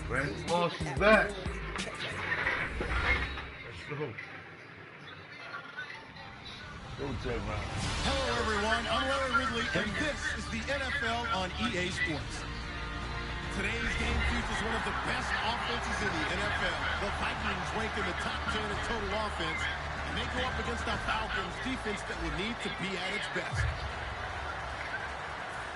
Brandon Moss is back. Let's go. Go check him out. Hello, everyone. I'm Larry Ridley, and this is the NFL on EA Sports. Today's game features one of the best offenses in the NFL. The Vikings rank in the top 10 in total offense, and they go up against the Falcons defense that will need to be at its best.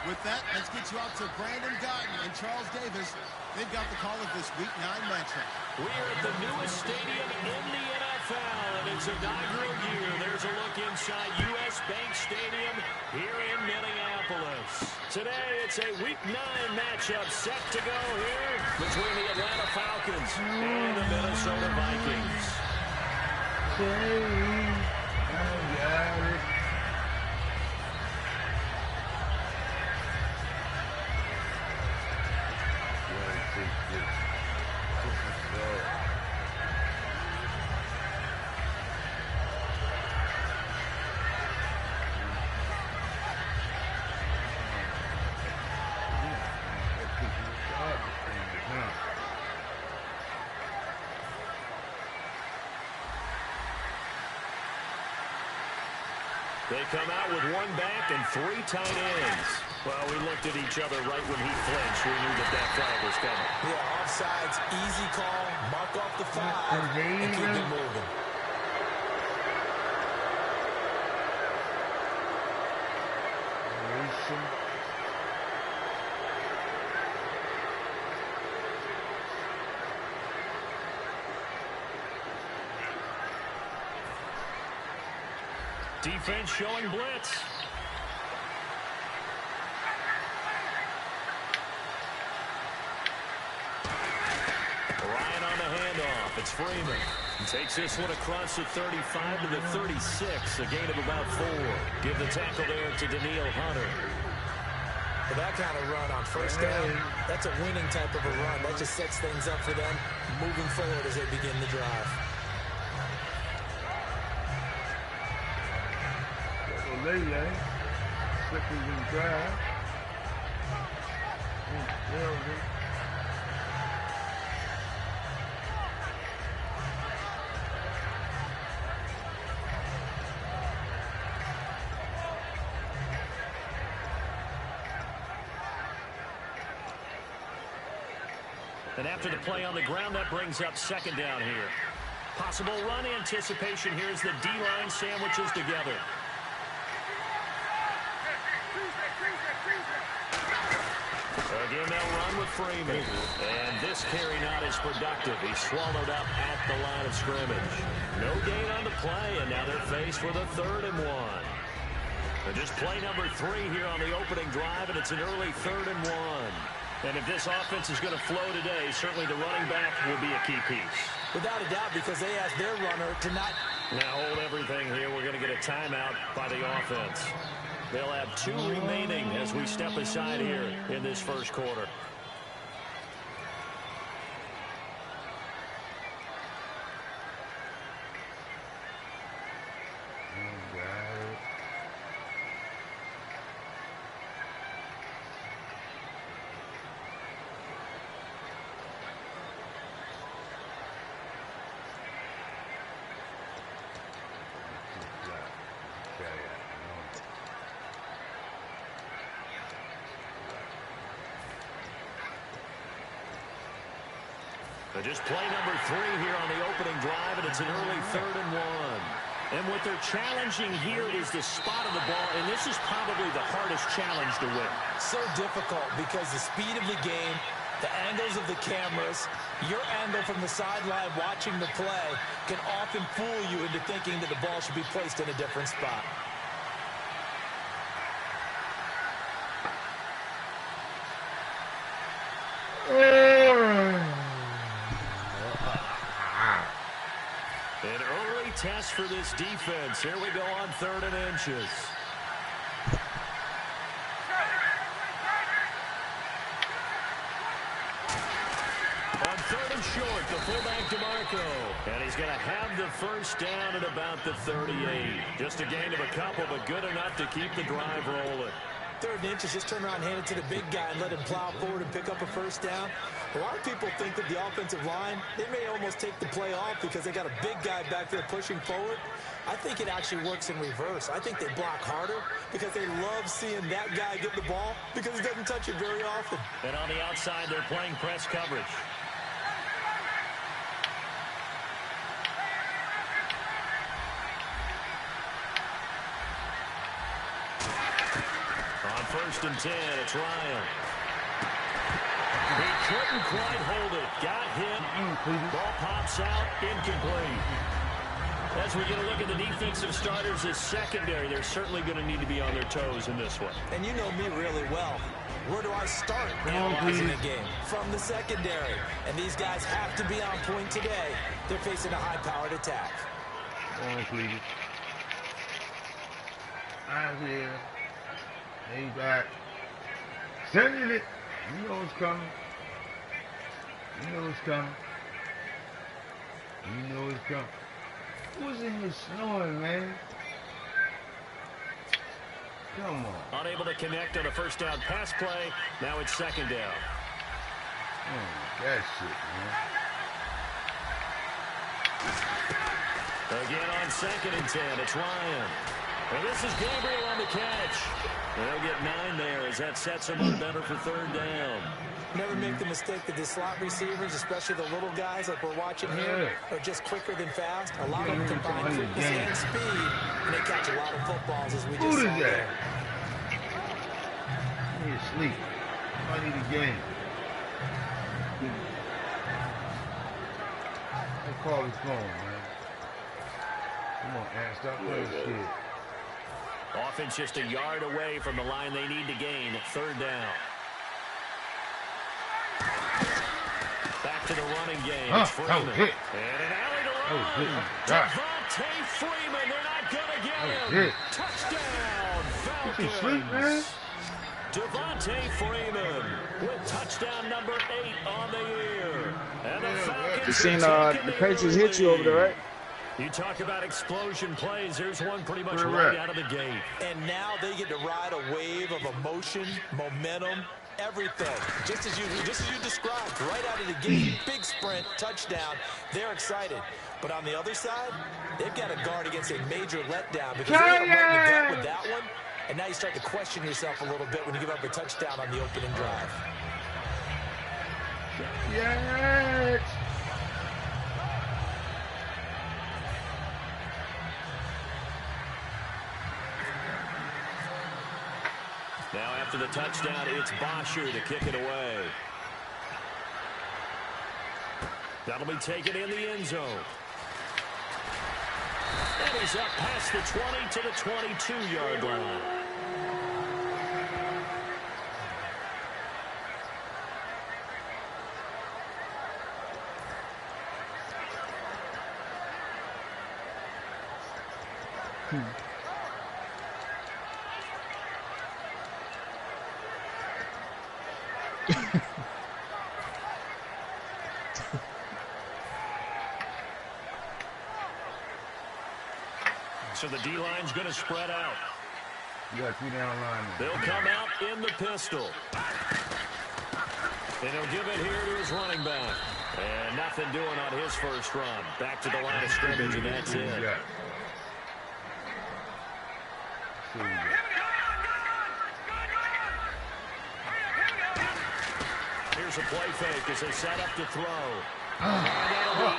With that, let's get you out to Brandon Guyton and Charles Davis. They've got the call of this Week 9 matchup. We are at the newest stadium in the NFL, and its inaugural year. There's a look inside U.S. Bank Stadium here in Minneapolis. Today, it's a Week 9 matchup set to go here between the Atlanta Falcons and the Minnesota Vikings. I got it. They come out with one back and three tight ends. Well, we looked at each other right when he flinched. We knew that flag was coming. Yeah, offsides, easy call. Mark off the 5 and keep it moving. Defense showing blitz. Ryan on the handoff. It's Freeman. He takes this one across the 35 to the 36. A gain of about 4. Give the tackle there to Daniil Hunter. For that kind of run on first down, that's a winning type of a run. That just sets things up for them moving forward as they begin the drive. Lay, slippers and drive. And after the play on the ground, that brings up second down here. Possible run anticipation here as the D-line sandwiches together. Again, they'll run with Freeman. And this carry not as productive. He's swallowed up at the line of scrimmage. No gain on the play, and now they're faced with a 3rd and 1. And just play number 3 here on the opening drive, and it's an early 3rd and 1. And if this offense is going to flow today, certainly the running back will be a key piece. Without a doubt, because they asked their runner to not... Now hold everything here. We're going to get a timeout by the offense. They'll have 2 remaining as we step aside here in this first quarter. Just play number 3 here on the opening drive, and it's an early 3rd and 1. And what they're challenging here is the spot of the ball, and this is probably the hardest challenge to win. So difficult because the speed of the game, the angles of the cameras, your angle from the sideline watching the play can often fool you into thinking that the ball should be placed in a different spot. An early test for this defense. Here we go on 3rd and inches. On 3rd and short, the fullback DeMarco. And he's going to have the first down at about the 38. Just a gain of a couple, but good enough to keep the drive rolling. 3rd and inches, just turn around, hand it to the big guy, and let him plow forward and pick up a first down. A lot of people think that the offensive line, they may almost take the play off because they got a big guy back there pushing forward. I think it actually works in reverse. I think they block harder because they love seeing that guy get the ball because he doesn't touch it very often. And on the outside, they're playing press coverage. On 1st and 10, it's Ryan. He couldn't quite hold it. Got hit. Ball pops out. Incomplete. As we get a look at the defensive starters as secondary, they're certainly going to need to be on their toes in this one. And you know me really well. Where do I start analyzing a game? From the secondary. And these guys have to be on point today. They're facing a high-powered attack. Come on, please. Out here. He back. Sending it. You know it's coming. You know it's coming. You know it's coming. Who's in here snoring, man? Come on. Unable to connect on a first down pass play. Now it's 2nd down. That shit, man. Again on 2nd and 10, it's Ryan. And this is Gabriel on the catch. They'll get 9 there as that sets them up better for 3rd down. Never make the mistake that the slot receivers, especially the little guys like we're watching here, are just quicker than fast. A lot of them combine quickness and speed, and they catch a lot of footballs as we just saw there. I need to sleep. I need a game. Let's call his phone, man. Come on, man. Stop playing shit. Offense just a yard away from the line they need to gain. 3rd down. Back to the running game. It's Freeman. And an alley to run. Devontae Freeman. They're not going to get him. Touchdown, Falcons. Sleep, man. Devontae Freeman with touchdown number 8 on the year. And the Falcons You seen the Patriots hit you over there, right? You talk about explosion plays. There's one pretty much right out of the gate. And now they get to ride a wave of emotion, momentum, everything. Just as you described, right out of the gate, big sprint, touchdown. They're excited. But on the other side, they've got to guard against a major letdown because they got to run the gut with that one. And now you start to question yourself a little bit when you give up a touchdown on the opening drive. Yes. Now after the touchdown, it's Bosher to kick it away. That'll be taken in the end zone. And he's up past the 20 to the 22-yard line. So the D-line's going to spread out. You got 2 down linemen. They'll come out in the pistol. And he'll give it here to his running back. And nothing doing on his first run. Back to the line of scrimmage, and that's it. Here's a play fake as they set up to throw.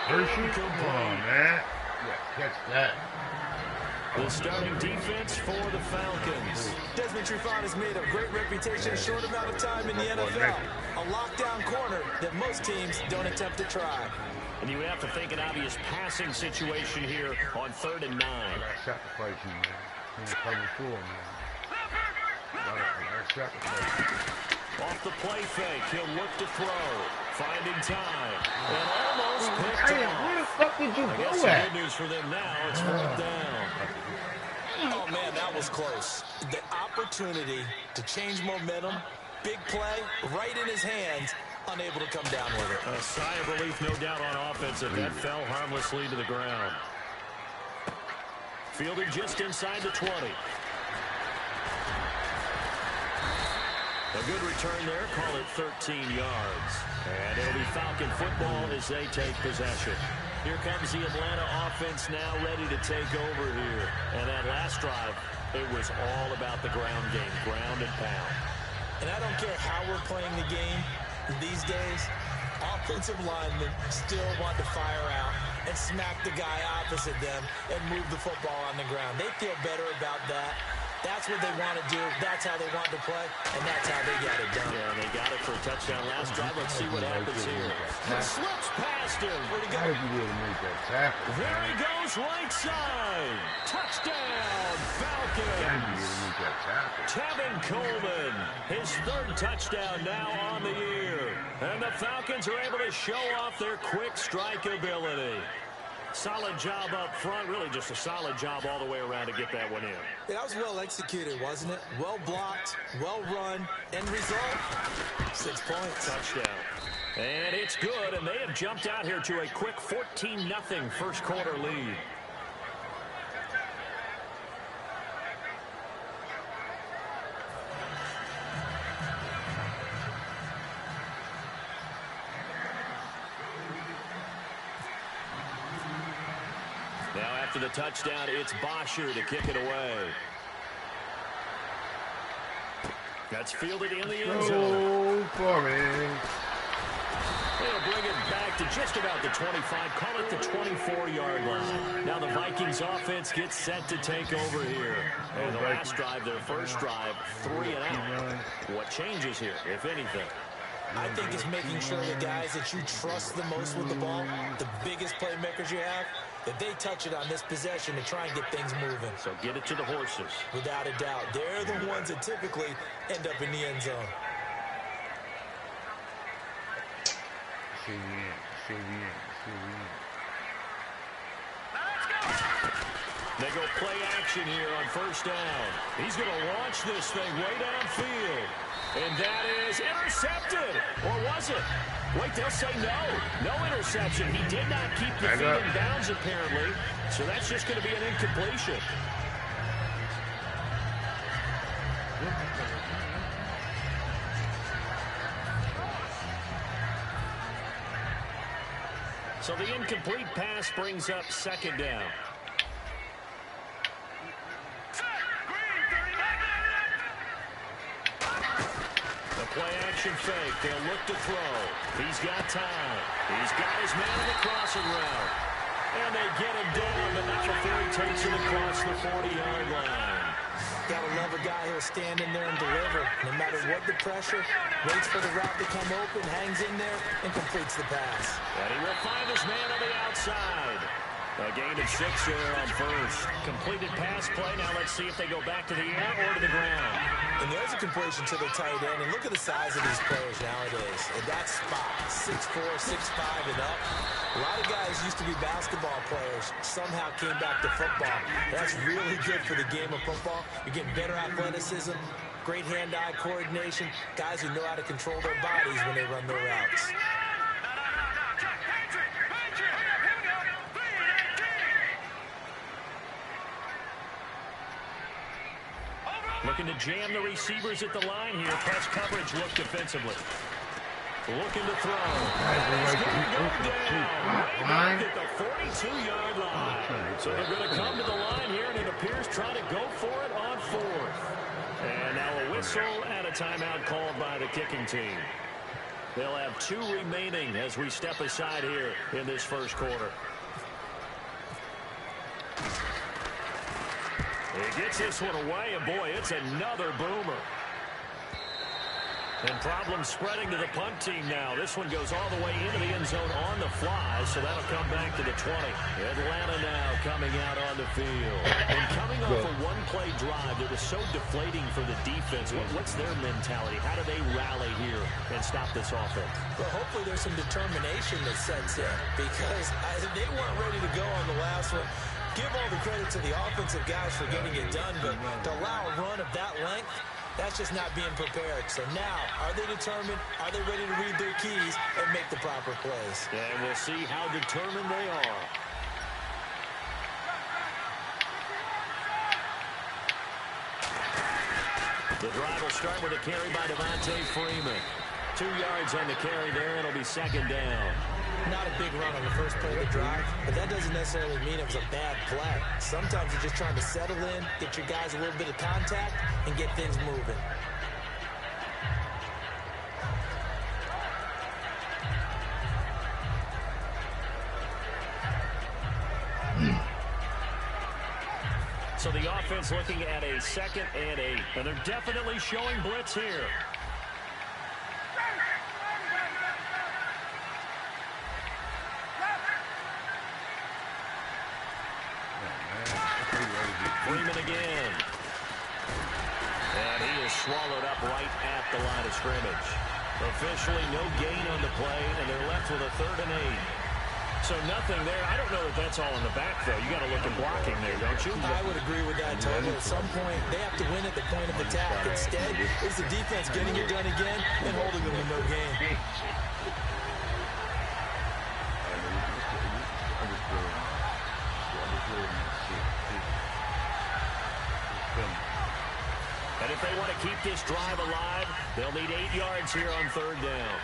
Hershey, come on, man. Yeah, catch that. The starting defense for the Falcons. Desmond Trufant has made a great reputation in a short amount of time in the NFL. A lockdown corner that most teams don't attempt to try. And you have to think an obvious passing situation here on 3rd and 9. Sacrifice you, man. Cover 4, man. Sacrifice. Off the play fake, he'll look to throw. Finding time. And almost picked off. Where the fuck did you I guess go the at? good news for them now, it's 4th down. Oh, man, that was close. The opportunity to change momentum, big play, right in his hands, unable to come down with it. A sigh of relief, no doubt, on offense, if that fell harmlessly to the ground. Fielded just inside the 20. A good return there. Call it 13 yards. And it'll be Falcon football as they take possession. Here comes the Atlanta offense now ready to take over here. And that last drive, it was all about the ground game, ground and pound. And I don't care how we're playing the game these days, offensive linemen still want to fire out and smack the guy opposite them and move the football on the ground. They feel better about that. That's what they want to do. That's how they want to play, and that's how they got it done. Yeah, and they got it for a touchdown last drive. Let's see what happens here. Slips past him. How did you be able to make that tackle? There he goes, right side. Touchdown, Falcons. Tevin Coleman, his third touchdown now on the year. And the Falcons are able to show off their quick strike ability. Solid job up front, really just a solid job all the way around to get that one in. That was well executed, wasn't it? Well blocked, well run, end result, 6 points. Touchdown. And it's good, and they have jumped out here to a quick 14-0 first quarter lead. Now after the touchdown, it's Bosher to kick it away. That's fielded in the end zone. For it. They'll bring it back to just about the 25, call it the 24-yard line. Now the Vikings offense gets set to take over here. And the last drive, their first drive, 3 and out. What changes here, if anything? I think it's making sure the guys that you trust the most with the ball, the biggest playmakers you have, that they touch it on this possession to try and get things moving. So get it to the horses. Without a doubt. They're the ones that typically end up in the end zone. They go play action here on first down. He's going to launch this thing way downfield. And that is intercepted. Or was it? Wait, they'll say no. No interception. He did not keep the feet in bounds, apparently. So that's just going to be an incompletion. So the incomplete pass brings up second down. Play-action fake. They'll look to throw. He's got time. He's got his man on the crossing route. And they get him down, but not before he takes it across the 40-yard line. Gotta love a guy who'll stand in there and deliver. No matter what the pressure, waits for the route to come open, hangs in there, and completes the pass. And he will find his man on the outside. A gain of 6 there on first. Completed pass play. Now let's see if they go back to the air or to the ground. And there's a completion to the tight end. And look at the size of these players nowadays. In that spot, 6'4", 6'5", and up. A lot of guys used to be basketball players. Somehow came back to football. That's really good for the game of football. You're getting better athleticism, great hand-eye coordination. Guys who know how to control their bodies when they run their routes. Looking to jam the receivers at the line here. Press coverage look defensively. Looking to throw. He's going to go down. Way back at the 42-yard line. So they're going to come to the line here, and it appears trying to go for it on fourth. And now a whistle and a timeout called by the kicking team. They'll have 2 remaining as we step aside here in this first quarter. He gets this one away, and boy, it's another boomer. And problems spreading to the punt team now. This one goes all the way into the end zone on the fly, so that'll come back to the 20. Atlanta now coming out on the field. And coming off a one-play drive that was so deflating for the defense, what's their mentality? How do they rally here and stop this offense? Well, hopefully there's some determination that sets in, because they weren't ready to go on the last one. Give all the credit to the offensive guys for getting it done, but to allow a run of that length, that's just not being prepared. So now, are they determined? Are they ready to read their keys and make the proper plays? And we'll see how determined they are. The drive will start with a carry by Devontae Freeman. 2 yards on the carry there. It'll be second down. Not a big run on the first play of the drive, but that doesn't necessarily mean it was a bad play. Sometimes you're just trying to settle in, get your guys a little bit of contact, and get things moving. So the offense looking at a 2nd and 8. And they're definitely showing blitz here. Freeman again. And he is swallowed up right at the line of scrimmage. Officially no gain on the play, and they're left with a 3rd and 8. So nothing there. I don't know if that's all in the back, though. You got to look at blocking there, don't you? I would agree with that, Total. At some point, they have to win at the point of attack. Instead, it's the defense getting it done again and holding them to no gain. And if they want to keep this drive alive, they'll need 8 yards here on 3rd down.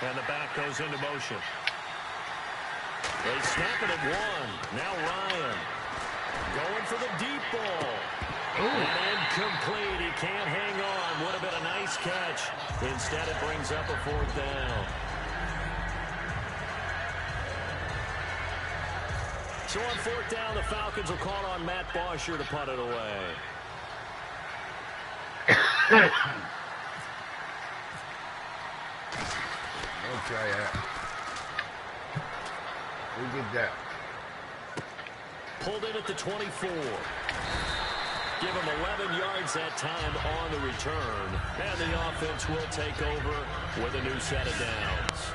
And the back goes into motion. They snap it at 1. Now Ryan going for the deep ball. And incomplete. He can't hang on. Would have been a nice catch. Instead, it brings up a 4th down. So on 4th down, the Falcons will call on Matt Bosher to punt it away. Try that. Who did that? Pulled in at the 24. Give him 11 yards that time on the return. And the offense will take over with a new set of downs.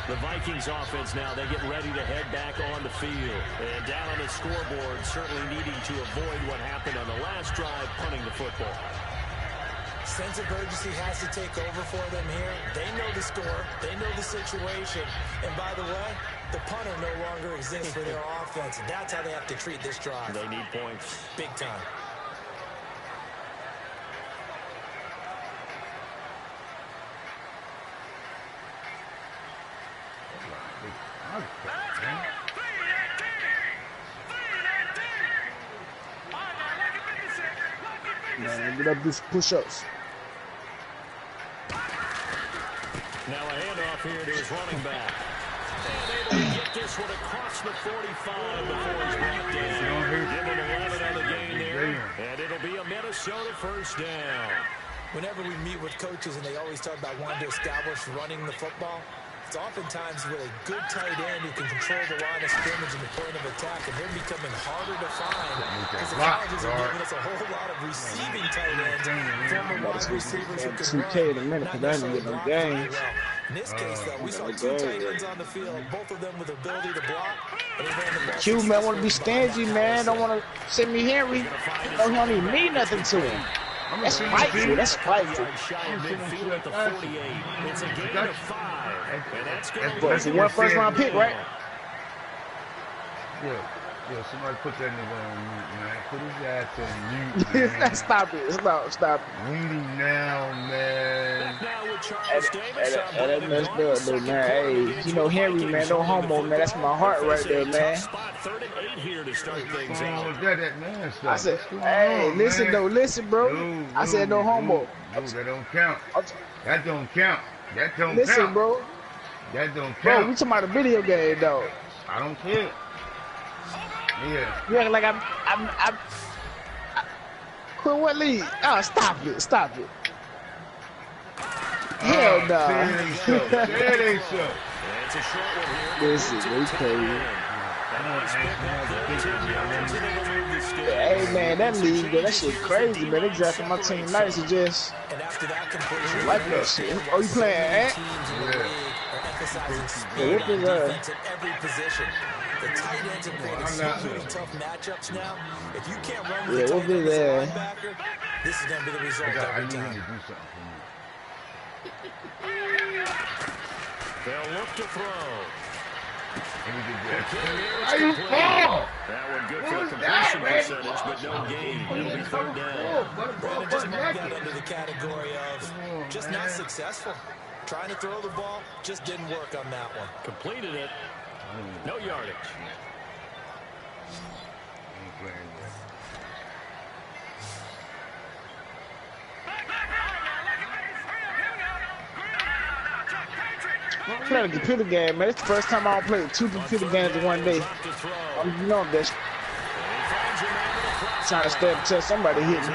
The Vikings offense now, they get ready to head back on the field. And down on the scoreboard, certainly needing to avoid what happened on the last drive, punting the football. Sense of urgency has to take over for them here. They know the score. They know the situation. And by the way, the punter no longer exists for their offense. And that's how they have to treat this drive. They need points. Big time. Man, get up, do some push-ups. Now a handoff here to his running back. And able to get this one across the 45 before he's brought down. Give him 11 on the game there. And it'll be a Minnesota 1st down. Whenever we meet with coaches and they always talk about wanting to establish running the football, it's oftentimes with a good tight end who can control the line of scrimmage and the point of attack, and they're becoming harder to find because the colleges are giving us a whole lot of receiving tight ends, former wide receivers who can 2K in a minute because I didn't get no games. In this case, though, we saw 2 tight ends on the field, both of them with ability to block. And they ran the ball. Q, man, want to be stingy, man. Don't want to send me Henry. Don't want to mean nothing to him. That's spiteful. That's spiteful. It's a gain of 5. And that's going to It's a 1 first-round pick, right? Yeah, somebody put that nigga on mute, man. Put his ass on mute, man. Stop it. Stop it. Reading now, man. That messed up, though, man. Hey, you know Henry, man, no homo, man. That's my heart right there, man. I said, hey, listen, bro. I said no homo. No, that don't count. That don't count. That don't count. Listen, bro. That don't count. Bro, we talking about a video game, though. I don't care. Yeah. You acting like I'm quit what league? Oh, stop it. Hell no. It ain't so. It's a short one here. Listen, they crazy. Hey, man, that league, that shit crazy, man. They drafted my team nice and just like that shit. Oh, you playing, eh? Yeah, whoop his ass. At every position. The tight ends have played extremely tough matchups now. If you can't run with the tight end as a linebacker, this is going to be the result every time. They'll look to throw. Let me get that. Why you fall? That one good What for the was completion that, percentage, but no gain. It'll be third down. Brandon just moved that into the category of just not successful. Trying to throw the ball, just didn't work on that one. Completed it. No yardage. I'm playing a computer game, man. It's the first time I played 2 computer games in one day. You know I'm just trying to stay up until somebody hit me.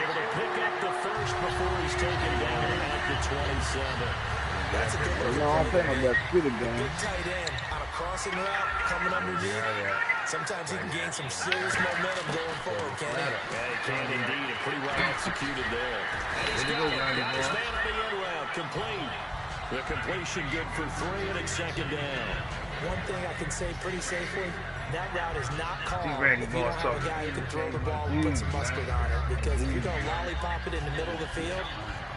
You know, I'm playing a computer game. Good tight end on a crossing route, coming underneath. Sometimes he can gain some serious momentum going forward, can't he? Yeah, he can indeed, and pretty well executed there. And he's got his man on the end route, complete. The completion good for 3, and it's second down. One thing I can say pretty safely, that route is not called if you don't have a guy who can throw the ball and put some mustard on it. Because if you're going to lollipop it in the middle of the field,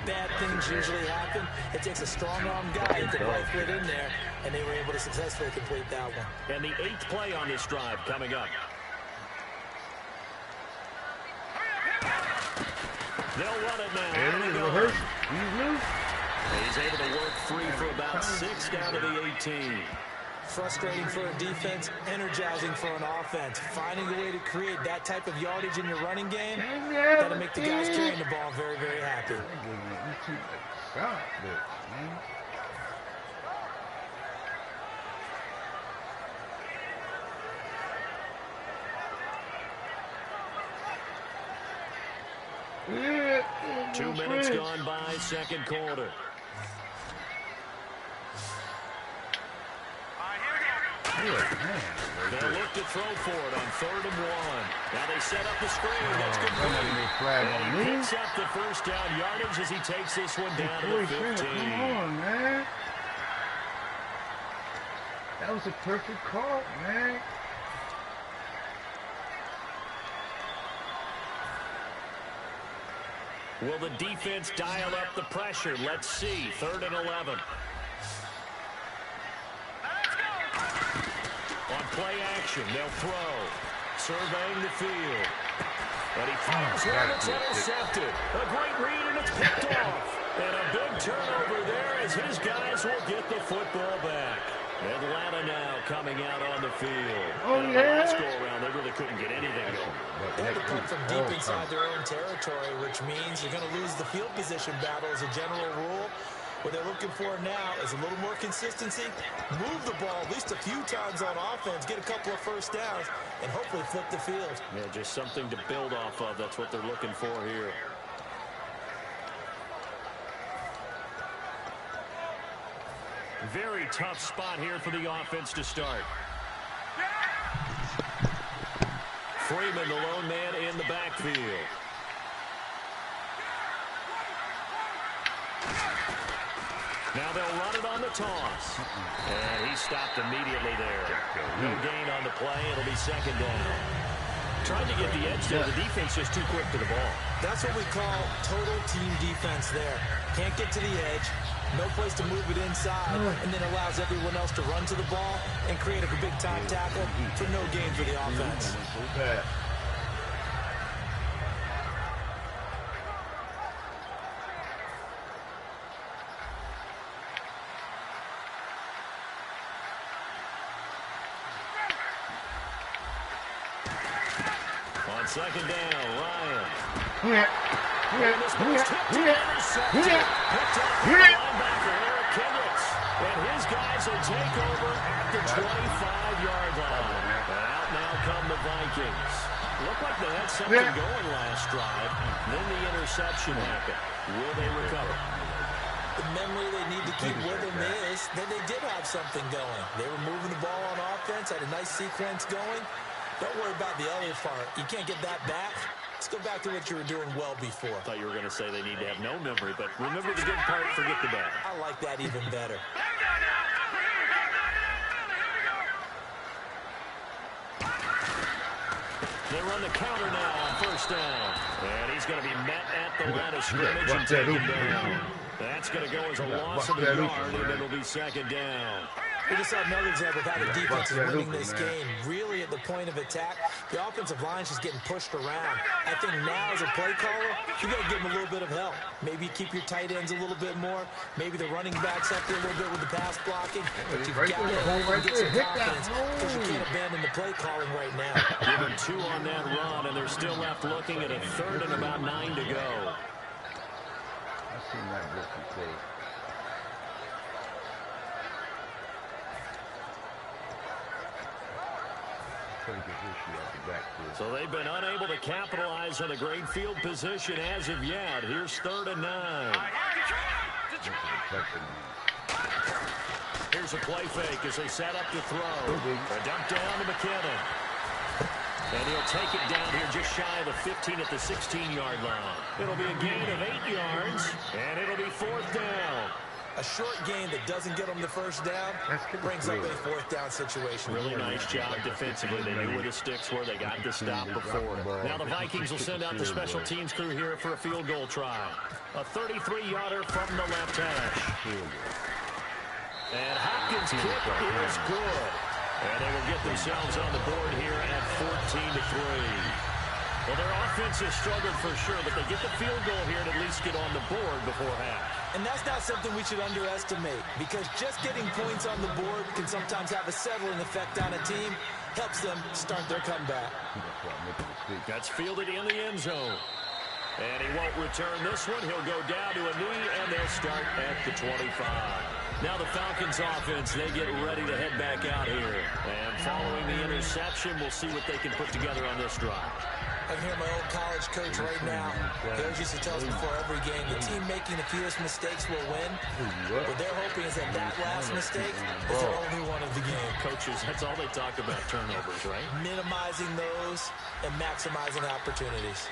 bad things usually happen. It takes a strong-arm guy who can rifle it in there, and they were able to successfully complete that one. And the 8th play on this drive coming up. They'll run it now. He's able to work free for about 6 down to the 18. Frustrating for a defense, energizing for an offense. Finding a way to create that type of yardage in your running game, that'll make the guys carrying the ball very, very happy. Yeah. 2 minutes gone by, second quarter. They'll look to throw for it on 3rd and 1. Now they set up the screen. That's good. And he picks up the first down yardage as he takes this one down to the 15. Come on, man. That was a perfect call, man. Will the defense dial up the pressure? Let's see. 3rd and 11. On play action, they'll throw. Surveying the field. And he fires one that's intercepted. A great read, and it's picked off. And a big turnover there as his guys will get the football back. Atlanta now coming out on the field. And last go-around, they really couldn't get anything going. They had to punt from deep inside their own territory, which means you're going to lose the field position battle as a general rule. What they're looking for now is a little more consistency, move the ball at least a few times on offense, get a couple of first downs, and hopefully flip the field. Yeah, just something to build off of. That's what they're looking for here. Very tough spot here for the offense to start. Freeman, the lone man in the backfield. Now they'll run it on the toss. And he stopped immediately there. No gain on the play. It'll be second down. Trying to get the edge there. The defense just too quick to the ball. That's what we call total team defense there. Can't get to the edge. No place to move it inside, and then allows everyone else to run to the ball and create a big-time tackle for no gain for the offense. On second down, Ryan. And his guys will take over at the 25-yard line. And out now come the Vikings. Looked like they had something going last drive. Then the interception happened. Will they recover? The memory they need to keep with them is that they did have something going. They were moving the ball on offense, had a nice sequence going. Don't worry about the other part. You can't get that back. Let's go back to what you were doing well before. I thought you were going to say they need to have no memory, but remember the good part, forget the bad. I like that even better. They run the counter now on first down. And he's going to be met at the line of scrimmage and taken down. That's going to go as a loss of a yard, and it'll be second down. We just saw another example of how the defense is winning this game. Really at the point of attack, the offensive line is just getting pushed around. I think now as a play caller, you got to give them a little bit of help. Maybe keep your tight ends a little bit more. Maybe the running backs up there a little bit with the pass blocking. But you've got to get some confidence because you can't abandon the play calling right now. Give them 2 on that run, and they're still left looking at a 3rd and about 9 to go. I've seen that just play. So they've been unable to capitalize on a great field position as of yet. Here's 3rd and 9. Here's a play fake as they set up to throw. A dump down to McKinnon. And he'll take it down here just shy of the 15 at the 16-yard line. It'll be a gain of 8 yards, and it'll be 4th down. A short gain that doesn't get them the first down brings up a 4th down situation. Really nice job defensively. They knew where the sticks were. They got the stop before. Now the Vikings will send out the special teams crew here for a field goal try. A 33-yarder from the left hash. And Hopkins' kick is good. And they will get themselves on the board here at 14-3. Well, their offense has struggled for sure, but they get the field goal here and at least get on the board before half. And that's not something we should underestimate, because just getting points on the board can sometimes have a settling effect on a team. Helps them start their comeback. That's fielded in the end zone. And he won't return this one. He'll go down to a knee, and they'll start at the 25. Now the Falcons offense, they get ready to head back out here. And following the interception, we'll see what they can put together on this drive. I can hear my old college coach right now. He always used to tell us before every game, the team making the fewest mistakes will win. What they're hoping is that that last mistake is their only one of the game. Coaches, that's all they talk about, turnovers, right? Minimizing those and maximizing opportunities.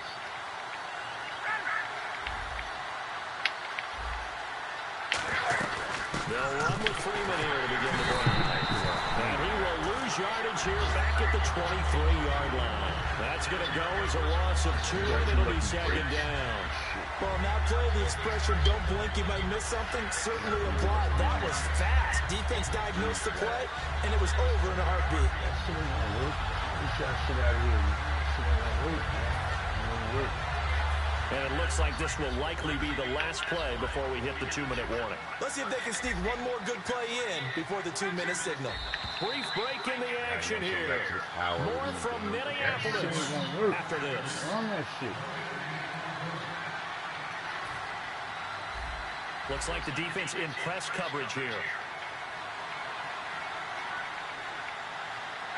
They'll run with Freeman here to begin the drive. And he will lose yardage here back at the 23-yard line. That's going to go as a loss of 2, and it'll be 2nd down. Well, on that play, the expression, don't blink, you might miss something, certainly applied. That was fast. Defense diagnosed the play, and it was over in a heartbeat. And it looks like this will likely be the last play before we hit the 2-minute warning. Let's see if they can sneak one more good play in before the 2-minute signal. Brief break in the action here. More from Minneapolis after this. Looks like the defense in press coverage here.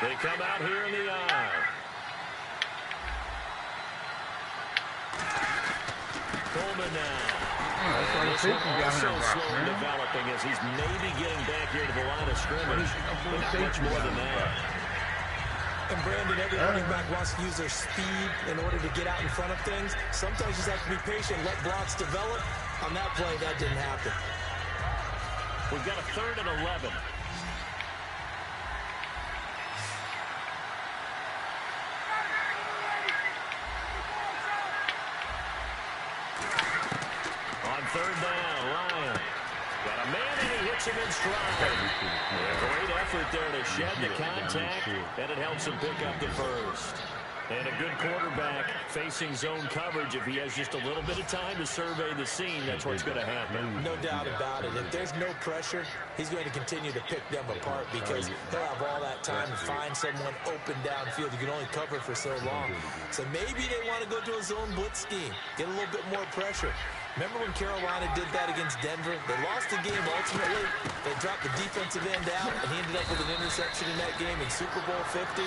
They come out here in the eye. Coleman now. This one also slow in developing as he's maybe getting back here to the line of scrimmage. But not much more than that. And Brandon, every running back wants to use their speed in order to get out in front of things. Sometimes you just have to be patient, let blocks develop. On that play, that didn't happen. We've got a 3rd and 11. On 3rd down, Ryan. Got a man and he hits him in stride. A great effort there to shed the contact, and it helps him pick up the first. And a good quarterback facing zone coverage. If he has just a little bit of time to survey the scene, that's what's going to happen. No doubt about it. If there's no pressure, he's going to continue to pick them apart because he'll have all that time to find someone open downfield. You can only cover for so long. So maybe they want to go to a zone blitz scheme, get a little bit more pressure. Remember when Carolina did that against Denver? They lost the game ultimately. They dropped the defensive end out, and he ended up with an interception in that game in Super Bowl 50.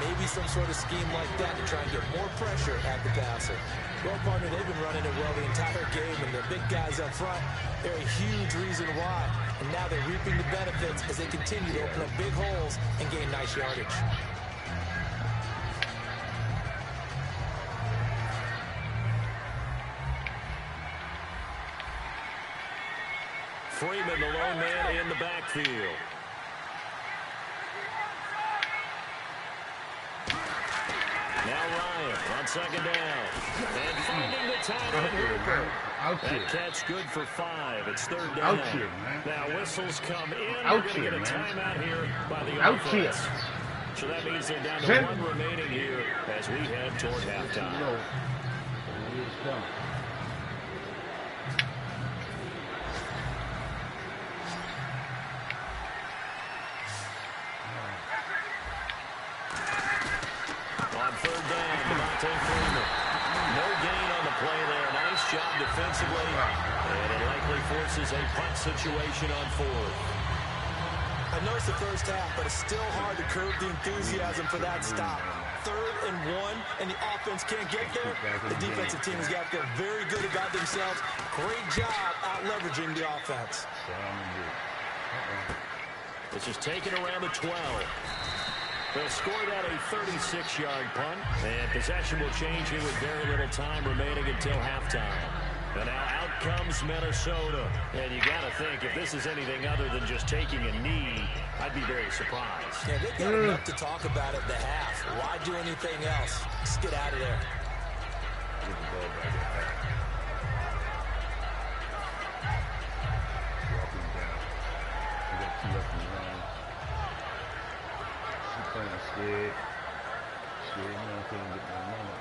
Maybe some sort of scheme like that to try and get more pressure at the passer. Well, partner, they've been running it well the entire game, and the big guys up front, they're a huge reason why. And now they're reaping the benefits as they continue to open up big holes and gain nice yardage. Freeman, the lone man in the backfield. Now Ryan on 2nd down. And finding the tight end. That catch good for 5. It's 3rd down. Out here, man. Now whistles come in. Out We're going to here, get a man. timeout here by the Out offense. here. So that means they're down to 1 remaining here as we head toward halftime. No. Here's coming. On 3rd down, Devontae Freeman. No gain on the play there. Nice job defensively. And it likely forces a punt situation on 4th. I noticed the first half, but it's still hard to curb the enthusiasm for that stop. 3rd and 1, and the offense can't get there. The defensive team has got to feel very good about themselves. Great job out leveraging the offense. This is taken around the 12. They'll score that a 36-yard punt, and possession will change here with very little time remaining until halftime. And now out comes Minnesota. And you got to think, if this is anything other than just taking a knee, I'd be very surprised. Yeah, they've got enough to talk about at the half. Why do anything else? Just get out of there. Get the ball back at that. Walking down. We got 2 left in the line. He's playing scared. Scared, man. Couldn't get no money.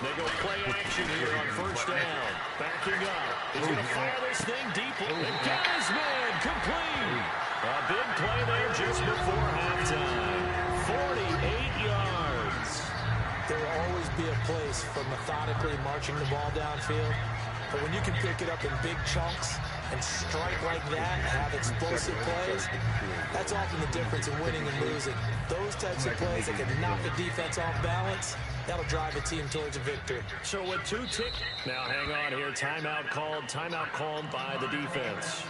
They go play action here on 1st down. Backing up. He's going to fire this thing deep. And got his man complete. A big play there just before halftime. 48 yards. There will always be a place for methodically marching the ball downfield. But when you can pick it up in big chunks and strike like that and have explosive plays, that's often the difference in winning and losing. Those types of plays that can knock the defense off balance, that'll drive a team towards a victory. So with 2 ticks, now hang on here, timeout called by the defense.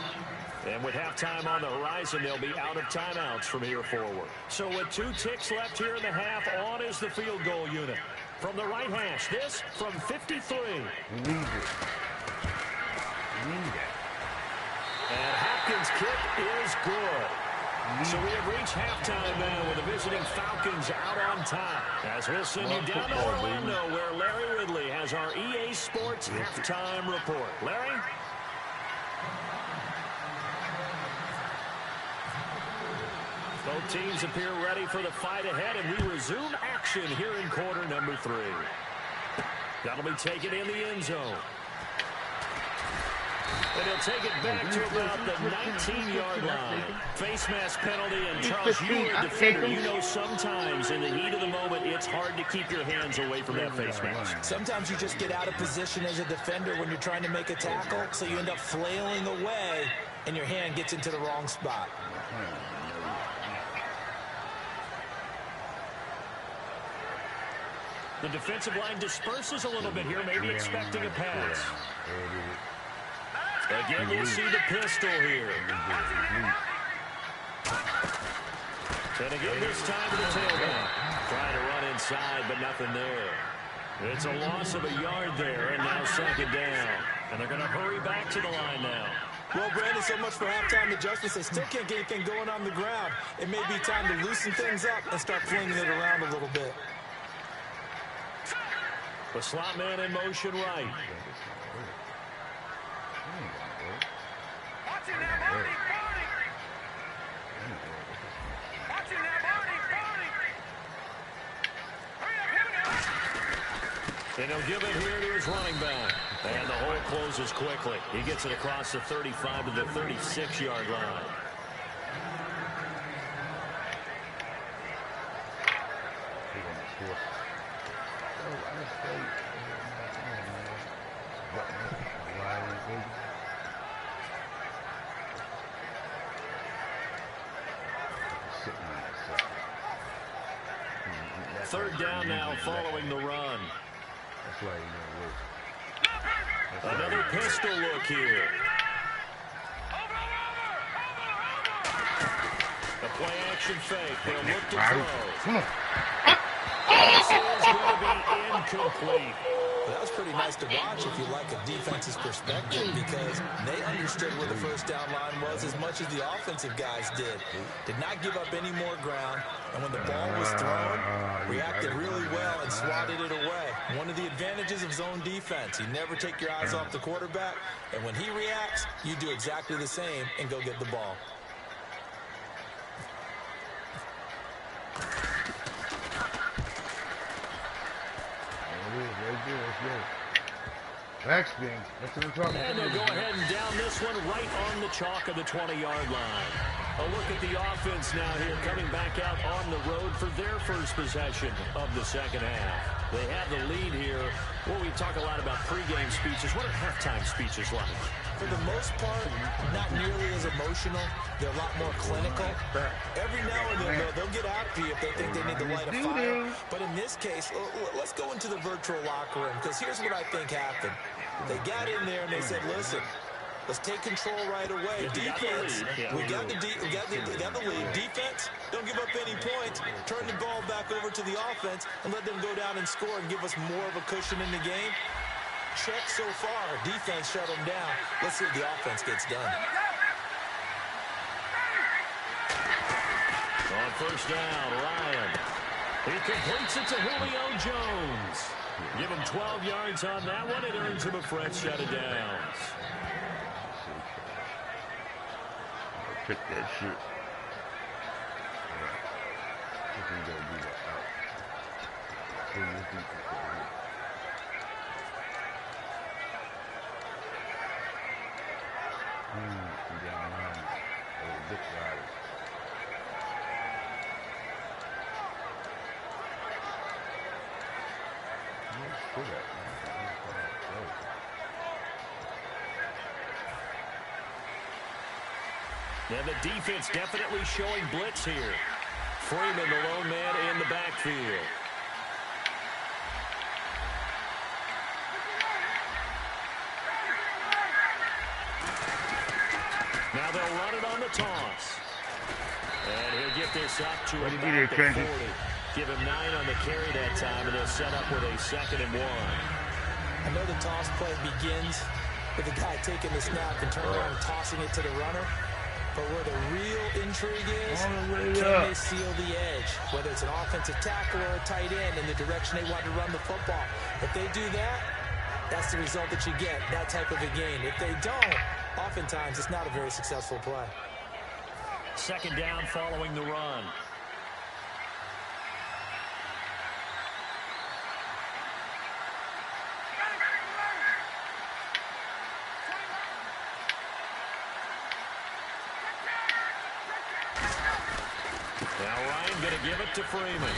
And with halftime on the horizon, they'll be out of timeouts from here forward. So with 2 ticks left here in the half, on is the field goal unit. From the right hash, this from 53. And Hopkins' kick is good. So we have reached halftime now with the visiting Falcons out on top. As we'll send you down to Orlando, where Larry Ridley has our EA Sports halftime report. Larry? Both teams appear ready for the fight ahead, and we resume action here in quarter number 3. That'll be taken in the end zone. And he'll take it back to about the 19-yard line. Face mask penalty, and Charles, you are a defender. You know sometimes in the heat of the moment, it's hard to keep your hands away from that face mask. Sometimes you just get out of position as a defender when you're trying to make a tackle, so you end up flailing away, and your hand gets into the wrong spot. The defensive line disperses a little bit here, maybe expecting a pass. Again, we'll see the pistol here. And again, this time to the tailback. Trying to run inside, but nothing there. It's a loss of a yard there, and now 2nd down. And they're going to hurry back to the line now. Well, Brandon, so much for halftime adjustments. They still can't get anything going on the ground. It may be time to loosen things up and start flinging it around a little bit. The slot man in motion right. And he'll give it here to his running back. And the hole closes quickly. He gets it across the 35 to the 36-yard line. Third down now following the run. That's why you know. Another pistol look here. A play action fake. They'll look to throw. Come on. This is going to be incomplete. But that was pretty nice to watch if you like a defense's perspective, because they understood where the first down line was as much as the offensive guys did. Did not give up any more ground, and when the ball was thrown, reacted really well and swatted it away. One of the advantages of zone defense, you never take your eyes off the quarterback, and when he reacts, you do exactly the same and go get the ball. Backspin. That's what I'm talking about. And they'll go ahead and down this one right on the chalk of the 20-yard line. A look at the offense now here, coming back out on the road for their first possession of the second half. They have the lead here. Well, we talk a lot about pregame speeches. What are halftime speeches like? For the most part, not nearly as emotional. They're a lot more clinical. Every now and then, they'll get after you if they think they need to light a fire. But in this case, let's go into the virtual locker room, because here's what I think happened. They got in there and they said, listen, let's take control right away. Defense, we got the lead. Defense, don't give up any points. Turn the ball back over to the offense and let them go down and score and give us more of a cushion in the game. Check so far. Defense shut them down. Let's see if the offense gets done. On first down, Ryan. He completes it to Julio Jones. Give him 12 yards on that one. It earns him a fresh set of downs. Pick that shit. And the defense definitely showing blitz here. Freeman, the lone man in the backfield. Now they'll run it on the toss. And he'll get this up to about the 40. Give him 9 on the carry that time, and they'll set up with a 2nd and 1. I know the toss play begins with the guy taking the snap and turning around and tossing it to the runner. But where the real intrigue is, can they seal the edge? Whether it's an offensive tackle or a tight end in the direction they want to run the football. If they do that, that's the result that you get, that type of a gain. If they don't, oftentimes it's not a very successful play. 2nd down following the run. Now Ryan going to give it to Freeman.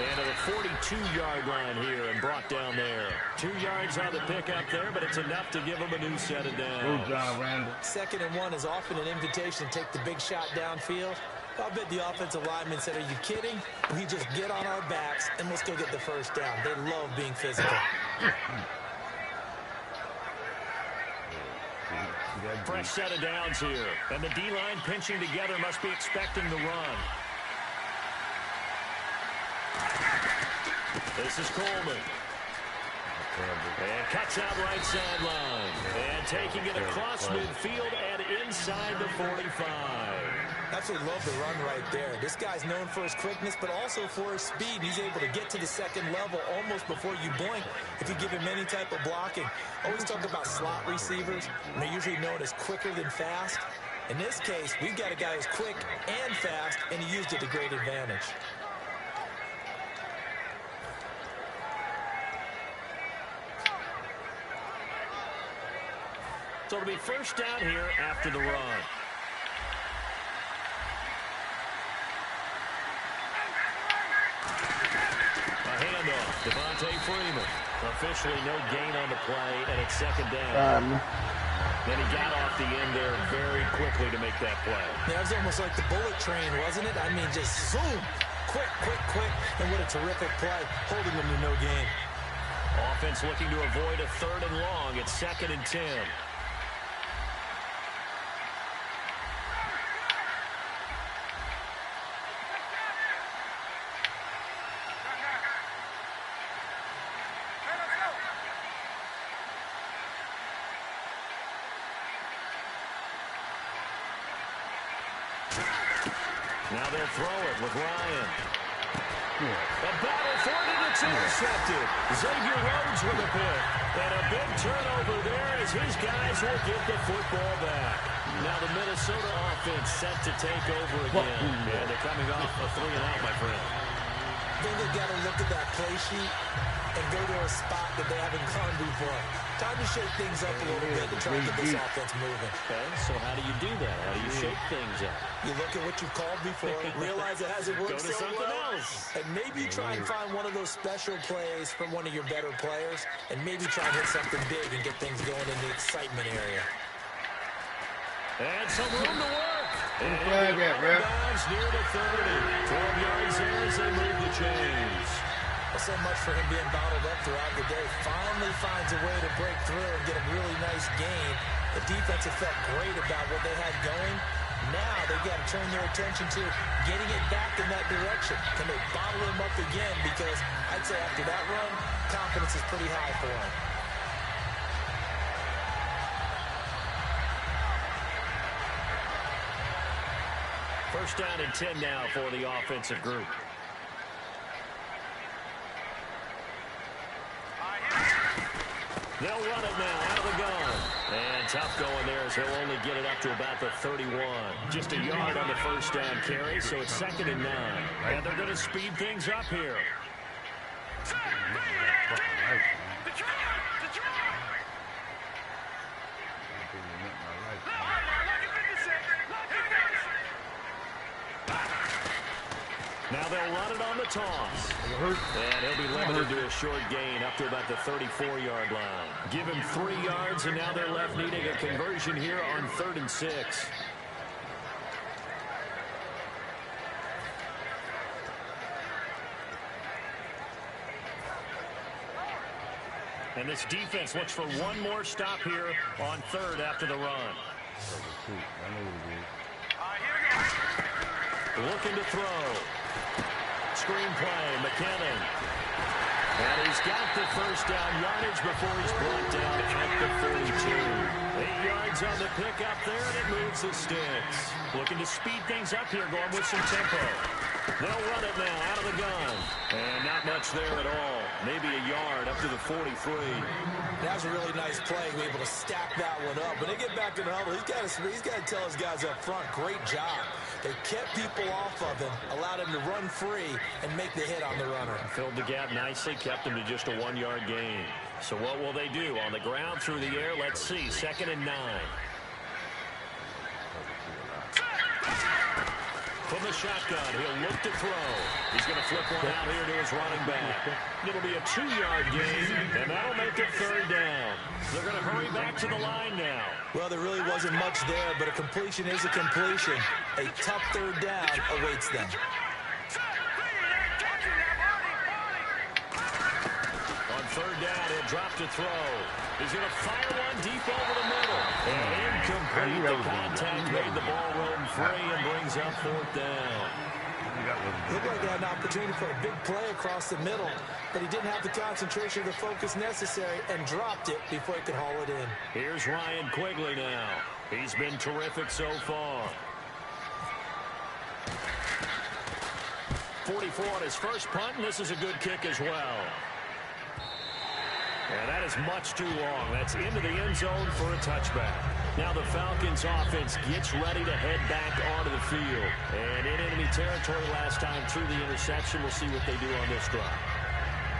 And to the 42-yard line here and brought down there. 2 yards on the pickup there, but it's enough to give him a new set of downs. John Randall. 2nd and 1 is often an invitation to take the big shot downfield. I bet the offensive lineman said, are you kidding? We just get on our backs and let's go get the first down. They love being physical. Fresh set of downs here. And the D-line pinching together, must be expecting the run. This is Coleman. And cuts out right sideline. And taking it across midfield and inside the 45. Absolutely love the run right there. This guy's known for his quickness, but also for his speed. He's able to get to the 2nd level almost before you blink if you give him any type of blocking. Always talk about slot receivers, and they're usually known as quicker than fast. In this case, we've got a guy who's quick and fast, and he used it to great advantage. So it'll be first down here after the run. A handoff, Devontae Freeman. Officially no gain on the play, and it's 2nd down. Then he got off the end there very quickly to make that play. Yeah, it was almost like the bullet train, wasn't it? I mean, just zoom. Quick, quick, quick. And what a terrific play, holding them to no gain. Offense looking to avoid a 3rd and long. It's 2nd and 10. Now they'll throw it with Ryan. A battle for it, and it's intercepted. Xavier Rhodes with a pick. And a big turnover there as his guys will get the football back. Now the Minnesota offense set to take over again. And they're coming off a 3-and-out, my friend. I think they've got to look at that play sheet and go to a spot that they haven't gone before. Time to shake things up a little bit to try to get this offense moving. Okay, so how do you do that? How do you shake things up? You look at what you've called before, realize it hasn't worked so well, and maybe try and find one of those special plays from one of your better players, and maybe try and hit something big and get things going in the excitement area. And some room to work. Where's the flag at, ref? Near the 30. 12 yards there as they move the chains. Well, so much for him being bottled up throughout the day. Finally finds a way to break through and get a really nice gain. The defense have felt great about what they had going. Now they've got to turn their attention to getting it back in that direction. Can they bottle him up again? Because I'd say after that run, confidence is pretty high for him. First down and 10 now for the offensive group. They'll run it now out of the gun. And tough going there as he'll only get it up to about the 31. Just a yard on the first down carry, so it's 2nd and 9. And they're going to speed things up here. Now they'll run it on the toss. And he'll be limited to a short gain up to about the 34-yard line. Give him 3 yards, and now they're left needing a conversion here on 3rd and 6. And this defense looks for one more stop here on 3rd after the run. Looking to throw. Screen play, McKinnon. And he's got the first down yardage before he's brought down at the 42. 8 yards on the pickup there, and it moves the sticks. Looking to speed things up here, going with some tempo. They'll run it now out of the gun. And not much there at all. Maybe a yard up to the 43. That was a really nice play. We were able to stack that one up. When they get back in the huddle, he's got to tell his guys up front, great job. They kept people off of him, allowed him to run free, and make the hit on the runner. Filled the gap nicely, kept him to just a 1-yard gain. So what will they do? On the ground, through the air, let's see. 2nd and 9. From the shotgun, he'll look to throw. He's going to flip one out here to his running back. It'll be a 2-yard gain, and that'll make it 3rd down. They're going to hurry back to the line now. Well, there really wasn't much there, but a completion is a completion. A tough 3rd down awaits them. On 3rd down, he'll drop to throw. He's going to fire one deep over the middle. And incomplete. The contact made the ball roam free and brings up 4th down. Looked like he had an opportunity for a big play across the middle, but he didn't have the concentration or the focus necessary and dropped it before he could haul it in. Here's Ryan Quigley now. He's been terrific so far. 44 on his first punt, and this is a good kick as well. And that is much too long. That's into the end zone for a touchback. Now the Falcons offense gets ready to head back onto the field. And in enemy territory last time through the interception. We'll see what they do on this drive.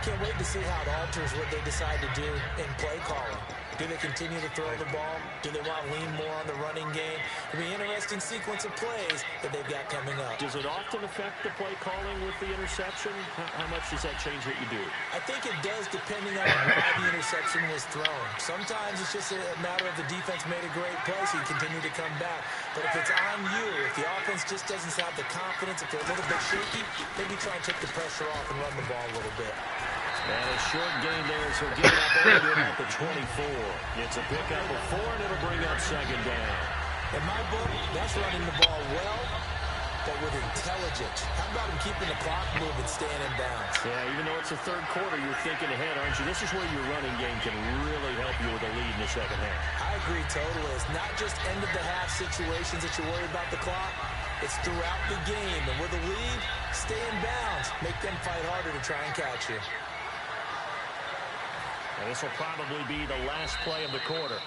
Can't wait to see how it alters what they decide to do in play calling. Do they continue to throw the ball? Do they want to lean more on the running game? It'll be an interesting sequence of plays that they've got coming up. Does it often affect the play calling with the interception? How much does that change what you do? I think it does depending on why the interception was thrown. Sometimes it's just a matter of the defense made a great play, so you continue to come back. But if it's on you, if the offense just doesn't have the confidence, if they're a little bit shaky, maybe try and take the pressure off and run the ball a little bit. And a short gain there, so get it up over at the 24. It's a pickup of 4, and it'll bring up 2nd down. In my book, that's running the ball well, but with intelligence. How about him keeping the clock moving, staying in bounds? Yeah, even though it's the 3rd quarter, you're thinking ahead, aren't you? This is where your running game can really help you with a lead in the 2nd half. I agree totally. It's not just end-of-the-half situations that you worry about the clock. It's throughout the game. And with a lead, stay in bounds. Make them fight harder to try and catch you. And this will probably be the last play of the quarter.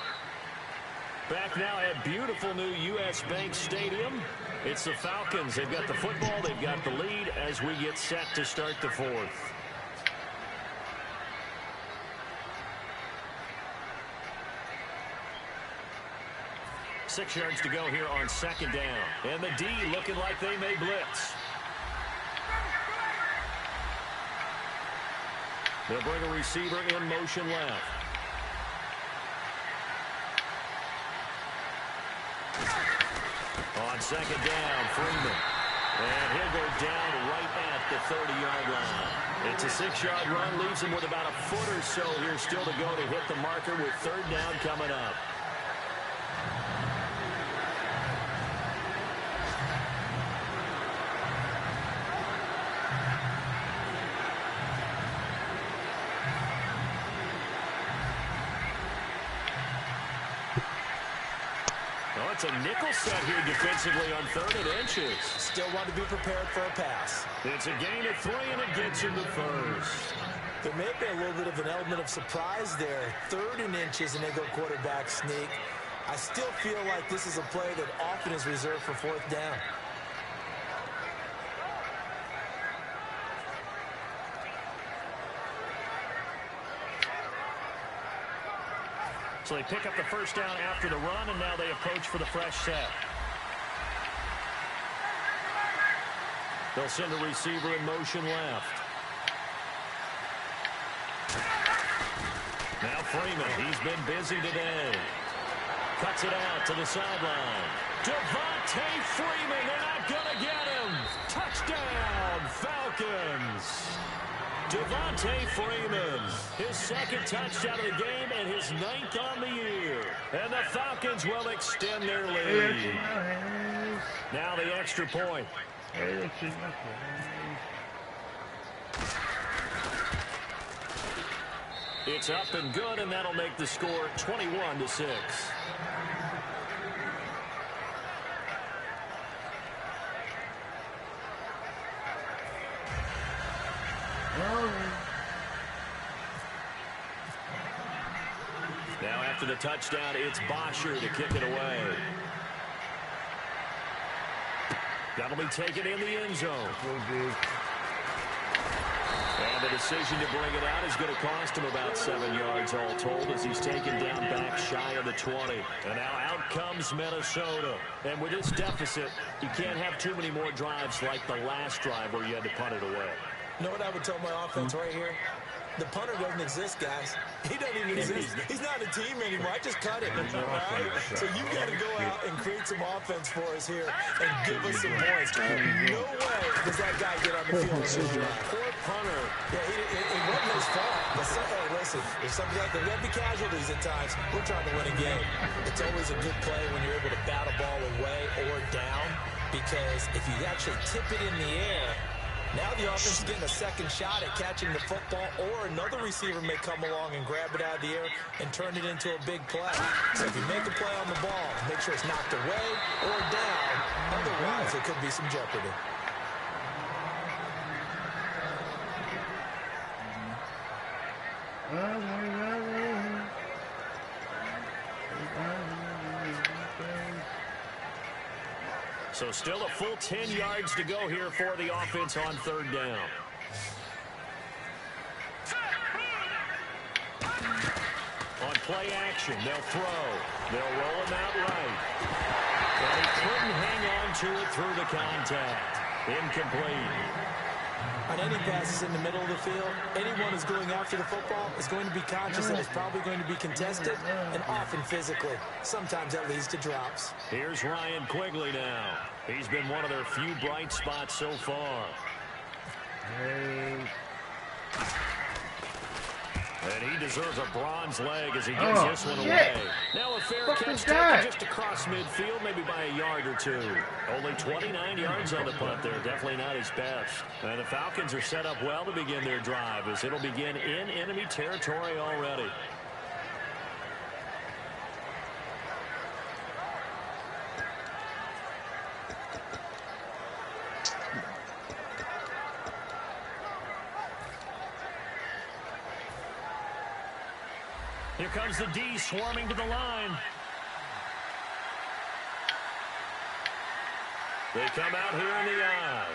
Back now at beautiful new U.S. Bank Stadium. It's the Falcons. They've got the football. They've got the lead as we get set to start the fourth. Six yards to go here on second down. And the D looking like they may blitz. They'll bring a receiver in motion left. On second down, Freeman. And he'll go down right at the 30-yard line. It's a 6-yard run, leaves him with about a foot or so here still to go to hit the marker with third down coming up. It's a nickel set here defensively on 3rd and inches. Still want to be prepared for a pass. It's a gain of 3, and it gets him to first. There may be a little bit of an element of surprise there. 3rd and inches, and they go quarterback sneak. I still feel like this is a play that often is reserved for 4th down. So they pick up the first down after the run, and now they approach for the fresh set. They'll send a receiver in motion left. Now Freeman, he's been busy today. Cuts it out to the sideline. Devontae Freeman, they're not going to get him. Touchdown, Falcons. Devontae Freeman, his 2nd touchdown of the game and his 9th on the year. And the Falcons will extend their lead. Now the extra point. It's up and good, and that'll make the score 21-6. Now after the touchdown, it's Bosher to kick it away. That'll be taken in the end zone. And the decision to bring it out is going to cost him about 7 yards all told as he's taken down back shy of the 20. And now out comes Minnesota. And with this deficit, you can't have too many more drives like the last drive where you had to punt it away. You know what I would tell my offense right here? The punter doesn't exist, guys. He doesn't even exist. He's not a team anymore. I just cut it. All right? So you got to go out and create some offense for us here and give us some points. No way does that guy get on the field and shoot drive. Poor punter. Yeah, it wasn't his fault. But hey, listen, if something like that, there'll be casualties at times. We're trying to win a game. It's always a good play when you're able to bat a ball away or down, because if you actually tip it in the air, now the offense is getting a second shot at catching the football, or another receiver may come along and grab it out of the air and turn it into a big play. So if you make a play on the ball, make sure it's knocked away or down. Otherwise, there could be some jeopardy. So still a full 10 yards to go here for the offense on 3rd down. On play action, they'll throw. They'll roll him out right. But he couldn't hang on to it through the contact. Incomplete. On any passes in the middle of the field, anyone who's going after the football is going to be conscious that it's probably going to be contested, and often physically. Sometimes that leads to drops. Here's Ryan Quigley now. He's been one of their few bright spots so far. And he deserves a bronze leg as he gives this one away. Now a fair catch taken just across midfield, maybe by a yard or two. Only 29 yards on the punt there. Definitely not his best. And the Falcons are set up well to begin their drive as it'll begin in enemy territory already. Here comes the D swarming to the line. They come out here in the I.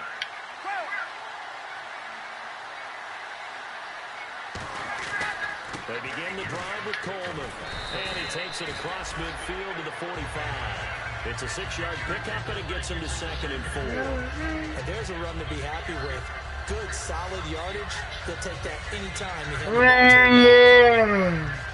They begin the drive with Coleman. And he takes it across midfield to the 45. It's a 6-yard pickup, and it gets him to 2nd and 4. And there's a run to be happy with. Good, solid yardage. They'll take that anytime you have the ball.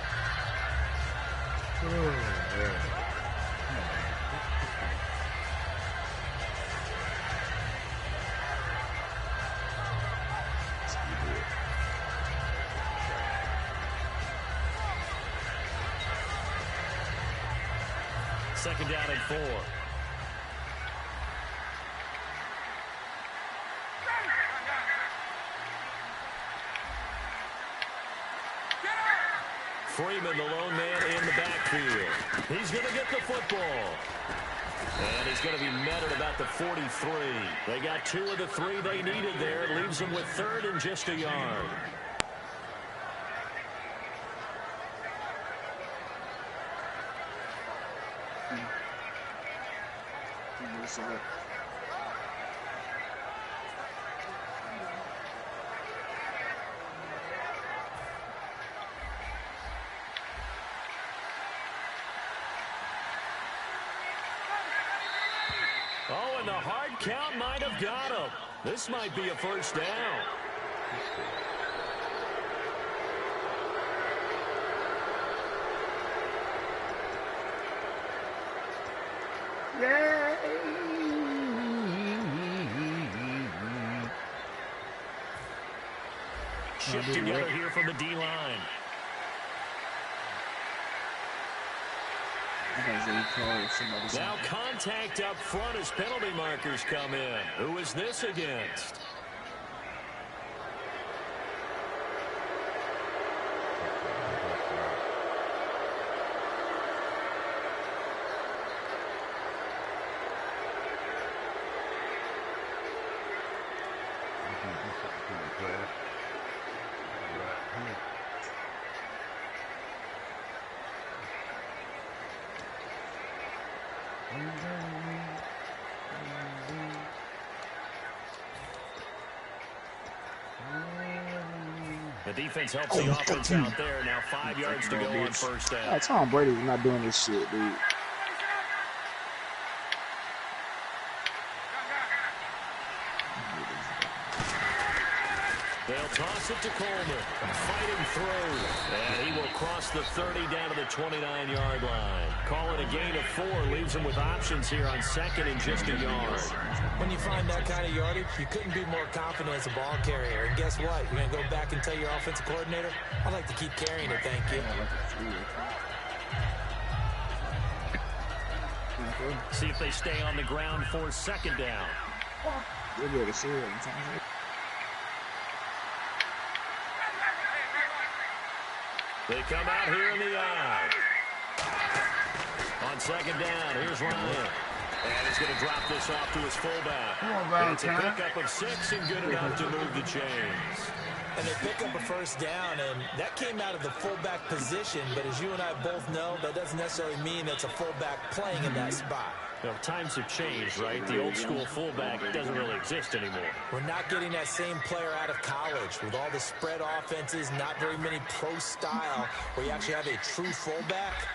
Second down and 4. Freeman, the lone man in the backfield. He's going to get the football. And he's going to be met at about the 43. They got 2 of the 3 they needed there. It leaves them with 3rd and just a yard. Oh, and the hard count might have got him. This might be a first down. Shift together here from the D-line. Now contact up front as penalty markers come in. Who is this against? The defense helps the offense out there. Now 5 yards to go on first down. Yeah, Tom Brady's not doing this shit, dude. They'll toss it to Coleman. Fighting through. And he will cross the 30 down to the 29-yard line. Call it a gain of 4. Leaves him with options here on 2nd and just a yard. When you find that kind of yardage, you couldn't be more confident as a ball carrier. And guess what? You're going to go back and tell your offensive coordinator, I'd like to keep carrying it, thank you. See if they stay on the ground for 2nd down. They come out here in the I. On 2nd down, here's Ryan. And he's going to drop this off to his fullback. It's a pickup of 6 and good enough to move the chains. And they pick up a first down, and that came out of the fullback position. But as you and I both know, that doesn't necessarily mean it's a fullback playing in that spot. You know, times have changed, right? The old school fullback doesn't really exist anymore. We're not getting that same player out of college with all the spread offenses, not very many pro style, where you actually have a true fullback.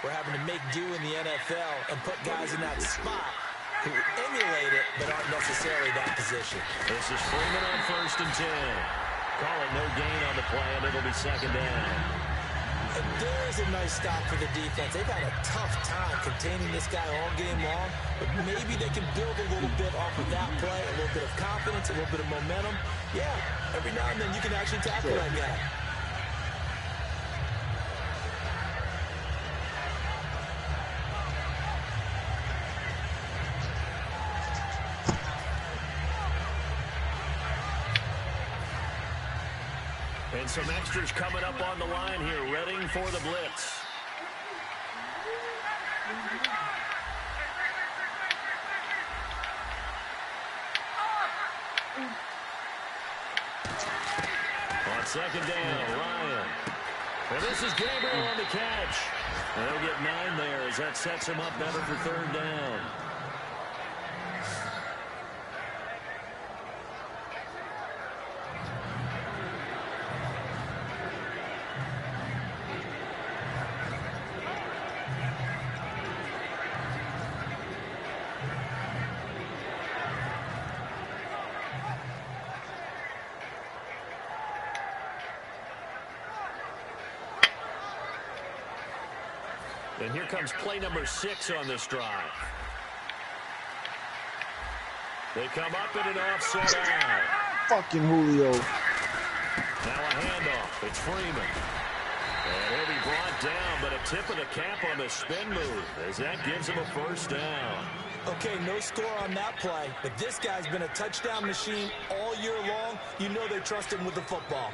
We're having to make do in the NFL and put guys in that spot who emulate it but aren't necessarily that position. This is Freeman on 1st and 10. Call it no gain on the play, and it'll be 2nd down. And there's a nice stop for the defense. They've had a tough time containing this guy all game long, but maybe they can build a little bit off of that play, a little bit of confidence, a little bit of momentum. Yeah, every now and then you can actually tackle that guy. And some extras coming up on the line here, readying for the blitz. On 2nd down, Ryan. And this is Gabriel on the catch. And they'll get 9 there as that sets him up better for 3rd down. And here comes play number 6 on this drive. They come up in an offset out. Fucking Julio. Now a handoff. It's Freeman. And he'll be brought down, but a tip of the cap on the spin move as that gives him a 1st down. Okay, no score on that play, but this guy's been a touchdown machine all year long. You know they trust him with the football.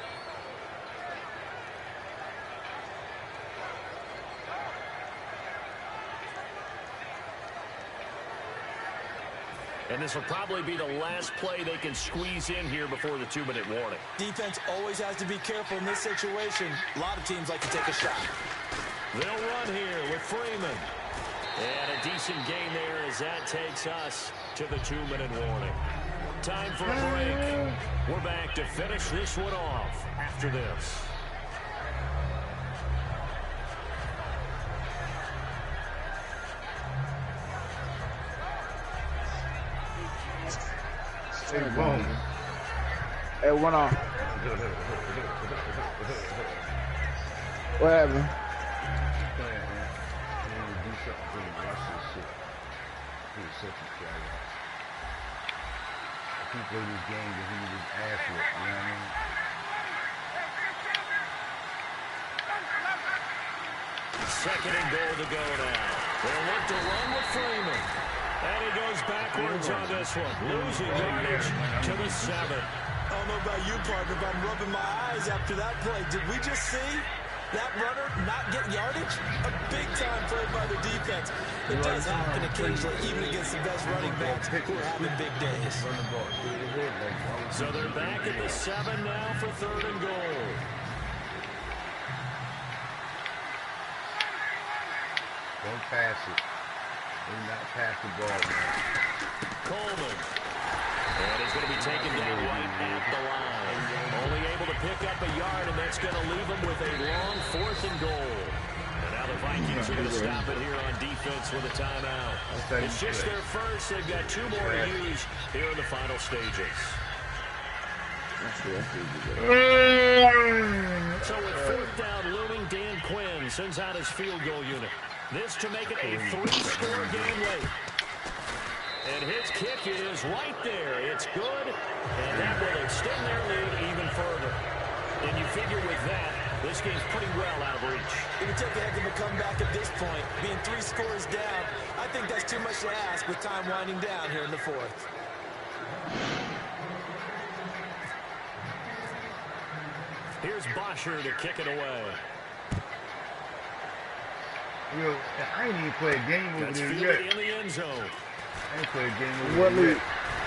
And this will probably be the last play they can squeeze in here before the 2-minute warning. Defense always has to be careful in this situation. A lot of teams like to take a shot. They'll run here with Freeman. And a decent gain there as that takes us to the 2-minute warning. Time for a break. We're back to finish this one off after this. Hey, boom. Hey, one off. What happened? He played this game that he was just ass with, you know what I mean? Second and goal to go now. They'll look to run with Freeman. And he goes backwards on this one, losing yardage to the 7. I don't know about you, partner, but I'm rubbing my eyes after that play. Did we just see that runner not get yardage? A big-time play by the defense. It does happen occasionally, even against the best running backs who are having big days. So they're back at the 7 now for 3rd and goal. Don't pass it. Do not pass the ball, man. Coleman. And he's going to be taken down right at the line. Only able to pick up a yard, and that's going to leave him with a long 4th and goal. And now the Vikings are going to stop it here on defense with a timeout. It's just their first. They've got 2 more to use here in the final stages. So with 4th down looming, Dan Quinn sends out his field goal unit. This to make it a 3-score game late. And his kick is right there. It's good, and that will extend their lead even further. And you figure with that, this game's pretty well out of reach. It would take a heck of a comeback at this point. Being 3 scores down, I think that's too much to ask with time winding down here in the 4th. Here's Bosher to kick it away. Yo, I ain't even play a game over there yet. In the end zone. I ain't play a game over What there league? yet.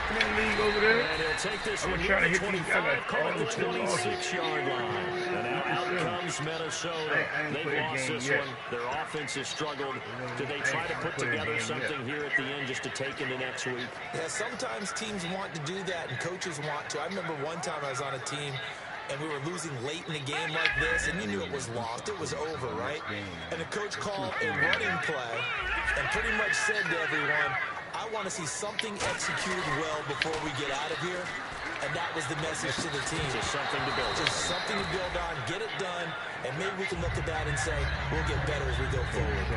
What league over there? And he'll take this one trying to near hit the these 25, guys. call it the Oh, 26-yard line. And now out comes Minnesota. I ain't They've played a lost game this yet. one. Their offense has struggled. Do they try to put together something here at the end just to take into next week? Yeah, sometimes teams want to do that, and coaches want to. I remember one time I was on a team, and we were losing late in a game like this, and you knew it was lost. It was over, right? And the coach called a running play and pretty much said to everyone, I want to see something executed well before we get out of here. And that was the message to the team. Just something to build on. Just something to build on, get it done, and maybe we can look at that and say, we'll get better as we go forward.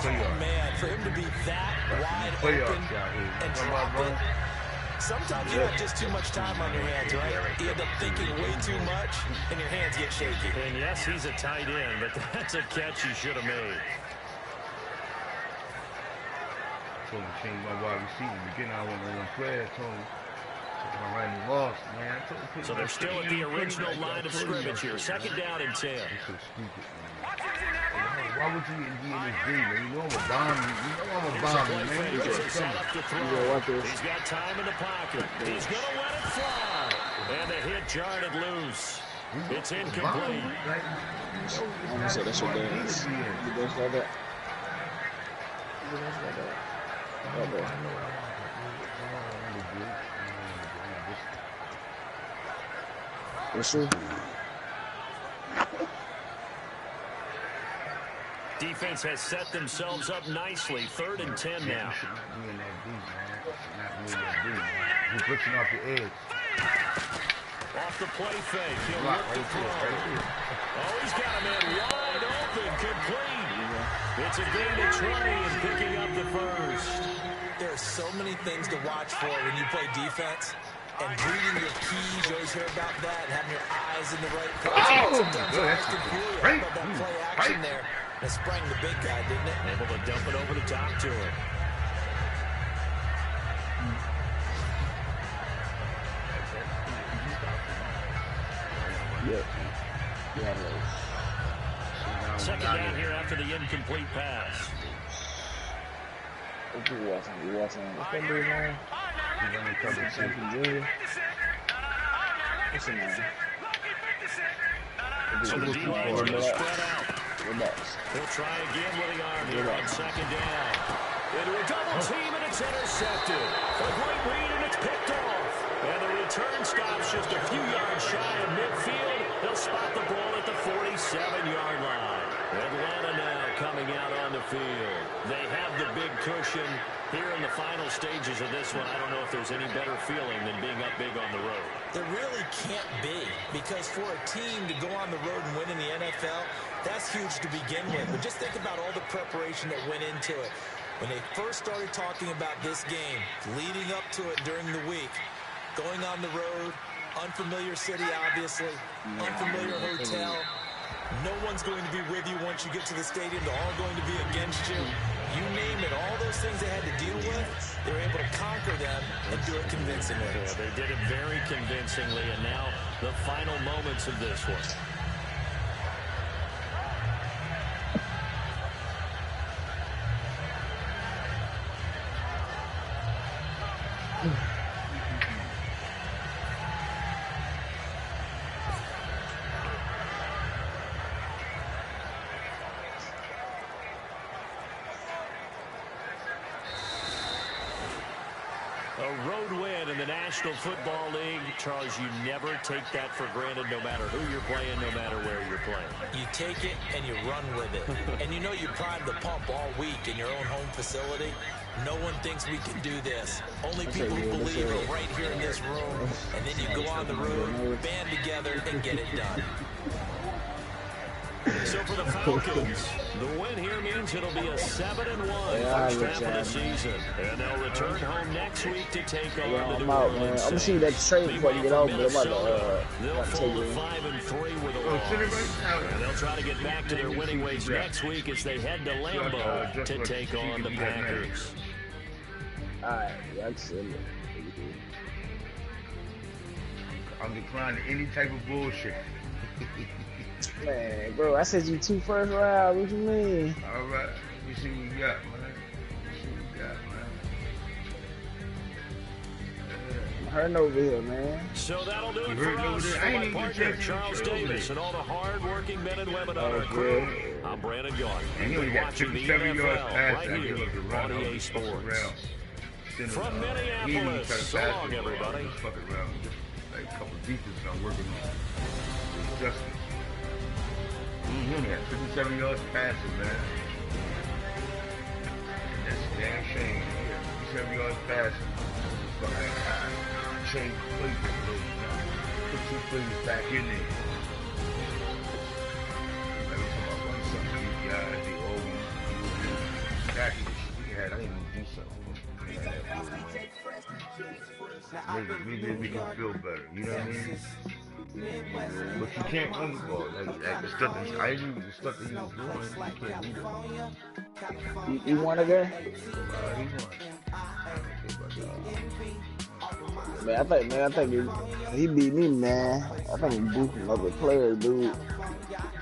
Oh, man, for him to be that wide open and drop it. Sometimes you have just too much time on your hands, right? You end up thinking way too much, and your hands get shaky. And yes, he's a tight end, but that's a catch he should have made. I told him to change my wide receiver. Beginning, I want to play. I told him I'm running lost, man. I told him So they're still at the original line of scrimmage here. 2nd down and 10. That's so stupid, man. Why would you be in this game, man? You know I'm a bomb. You know I'm a bomb, man. You He's got up to throw. He's got time in the pocket. He's going to let it fly. And the hit jarred it loose. It's incomplete. I'm gonna say that's your dance. You dance like that. You dance like that. Oh, boy. What's true? Defense has set themselves up nicely. 3rd and 10 now. He's pushing off the edge. Off the play fake. He'll look to throw. Oh, he's got a man wide open. Complete. It's a gain of 20 and picking up the first. There are so many things to watch for when you play defense. And reading your keys, you always hear about that. And having your eyes in the right place. Sometimes your eyes can fool you. How about that play action there? It sprang the big guy, didn't it? Able to dump it over the top to him. Yeah. Second down here after the incomplete pass. What you watching? What's that dude, man? What's his name? So the D-line is going to spread out. Relax. He'll try again with the arm here on 2nd down. Into a double team, and it's intercepted. A great read, and it's picked off. And the return stops just a few yards shy of midfield. They'll spot the ball at the 47-yard line. Atlanta now coming out on the field. They have the big cushion here in the final stages of this one. I don't know if there's any better feeling than being up big on the road. There really can't be, because for a team to go on the road and win in the NFL, that's huge to begin with. But just think about all the preparation that went into it. When they first started talking about this game, leading up to it during the week, going on the road, unfamiliar city, obviously, unfamiliar hotel. No one's going to be with you once you get to the stadium. They're all going to be against you. You name it, all those things they had to deal with, they were able to conquer them and do it convincingly. Yeah, they did it very convincingly, and now the final moments of this one. A road win in the National Football League. Charles, you never take that for granted, no matter who you're playing, no matter where you're playing. You take it and you run with it. And you know you primed the pump all week in your own home facility. No one thinks we can do this. Only people who believe are right here in this room. And then you go on the road, band together, and get it done. So for the Falcons, the win here means it'll be a 7-1 first half of the season. And they'll return home next week to take on the New Orleans Saints. I'm gonna see that trade before you get over, but I'm about to they'll fall to 5-3 with a loss. And they'll try to get back to their winning ways next week as they head to Lambeau to take on the Packers. Alright, that's it. I'm declining any type of bullshit. Man, bro, I said you 2 first round. What you mean? All right, we see what we got, man. We see what we got, man. I'm hurting over here, man. So that'll do it for us. For my partner, Charles Davis, and all the hard-working men and women on our crew, I'm Brandon Gaughan. You've been watching the NFL right here on EA Sports. From Minneapolis, so long, everybody. Like a couple of defenses I'm working on. Justice. Yeah, 57 yards passing, man. That's a damn shame. Yeah, 57 yards passing. Change plays a little, put 2 plays back in there. Every time I run something, these guys, they always do exactly what we had. I didn't even do something. Maybe we can feel better, you know what I mean? But you can't run the ball. Like the stuff that the stuff that he was doing, you can't do that. You won again? He won. Man, I think he beat me, man. I think he beat another player, dude.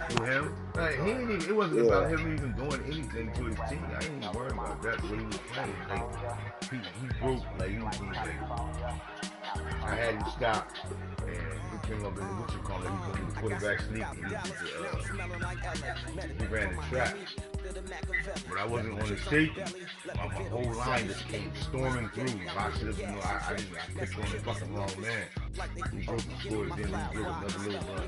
To him? Like, it wasn't about him even doing anything to his team. I ain't even worried about that. What he was playing, like he broke. Like he was like, I had him stop, and came up in what you call it. He was the quarterback sneak. He ran the trap. But I wasn't on the safety. My whole line just came storming through. I should have, I picked on the fucking wrong man. He broke the score, then he broke another little run.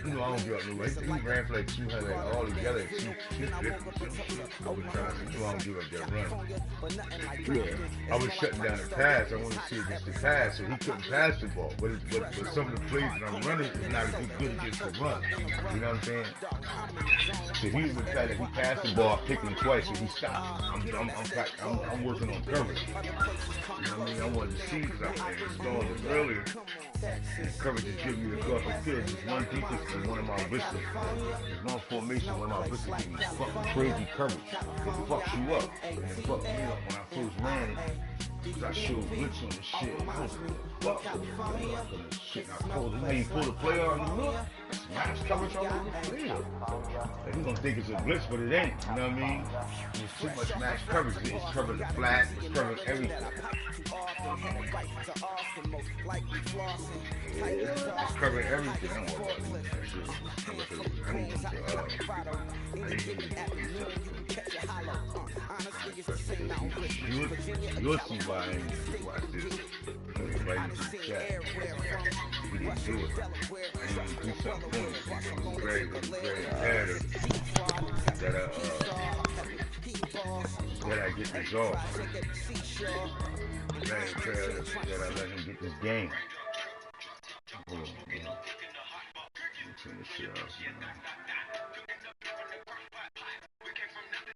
I don't give up no way. He ran for like 200 all together. I don't give up that run. Yeah. I was shutting down the pass. I wanted to see against the pass, so he couldn't pass the ball. But some of the plays that I'm running is not as good against the run. You know what I'm saying? So he was the guy that he passed the ball, picked him twice, so he stopped. I'm working on coverage. You know what I mean? I wanted to see because I installed it earlier. And coverage is giving me the cross the field. There's one defense and one of my blitzers. There's one formation, one of my blitzers giving me fucking crazy coverage. It fucks you up. And it fucked me up when I first ran it. I showed blitz on the shit. I was like, fuck. Shit, I pulled it. Now you pull the player on the look. Smash coverage all over the field. Like, he's gonna think it's a blitz, but it ain't. You know what I mean? There's too much smash coverage. It's covering the flat. It's covering everything. It's covering everything. I don't know about that shit. I need them You'll see why I ain't watch this. Right into the chat. He didn't do it. I didn't do something for him. It was very imperative that I get this off. Very imperative that I let him get this game. Hold on, man. Let me turn this shit off, man.